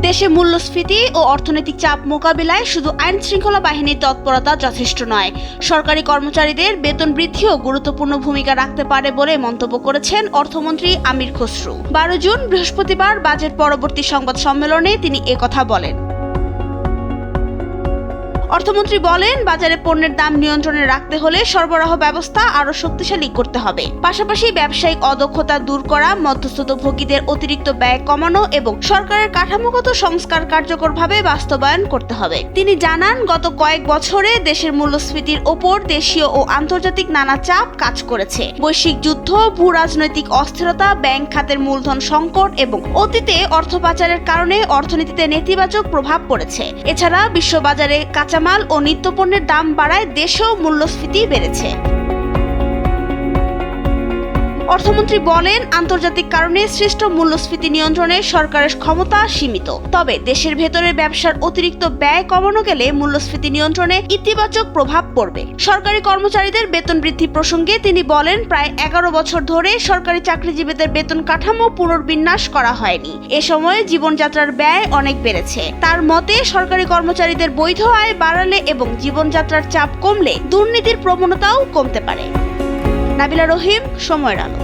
দেশে মূল্যস্ফীতি ও অর্থনৈতিক চাপ মোকাবিলায় শুধু আইন শৃঙ্খলা বাহিনীর তৎপরতা যথেষ্ট নয়, সরকারি কর্মচারীদের বেতন বৃদ্ধিও গুরুত্বপূর্ণ ভূমিকা রাখতে পারে বলে মন্তব্য করেছেন অর্থমন্ত্রী আমির খসরু। 12 জুন বৃহস্পতিবার বাজেট পরবর্তী সংবাদ সম্মেলনে তিনি একথা বলেন। অর্থমন্ত্রী বলেন, বাজারে পণ্যের দাম নিয়ন্ত্রণে রাখতে হলে সরবরাহ ব্যবস্থা আরও শক্তিশালী করতে হবে। পাশাপাশি ব্যবসায়িক অদক্ষতা দূর করা, মধ্যস্থভোগীদের অতিরিক্ত ব্যয় কমানো এবং সরকারের কাঠামোগত সংস্কার কার্যকরভাবে বাস্তবায়ন করতে হবে। তিনি জানান, গত কয়েক বছরে দেশের মূল্যস্ফীতির ওপর দেশীয় ও আন্তর্জাতিক নানা চাপ কাজ করেছে। বৈশ্বিক যুদ্ধ, ভূ রাজনৈতিক অস্থিরতা, ব্যাংক খাতের মূলধন সংকট এবং অতীতে অর্থ পাচারের কারণে অর্থনীতিতে নেতিবাচক প্রভাব পড়েছে। এছাড়া বিশ্ববাজারে কাঁচামাল ও নিত্যপণ্যের দাম বাড়ায় দেশেও মূল্যস্ফীতি বেড়েছে। অর্থমন্ত্রী বলেন, আন্তর্জাতিক কারণে সৃষ্ট মূল্যস্ফীতি নিয়ন্ত্রণে সরকারের ক্ষমতা সীমিত। তবে দেশের ভেতরে ব্যবসার অতিরিক্ত ব্যয় কমানো গেলে মূল্যস্ফীতি নিয়ন্ত্রণে ইতিবাচক প্রভাব পড়বে। সরকারি কর্মচারীদের বেতন বৃদ্ধি প্রসঙ্গে তিনি বলেন, প্রায় 11 বছর ধরে সরকারি চাকরিজীবীদের বেতন কাঠামো পুনর্বিন্যাস করা হয়নি। এ সময়ে জীবনযাত্রার ব্যয় অনেক বেড়েছে। তার মতে, সরকারি কর্মচারীদের বৈধ আয় বাড়ালে এবং জীবনযাত্রার চাপ কমলে দুর্নীতির প্রবণতাও কমতে পারে। নাবিলা রহিম, সময়ের আলো।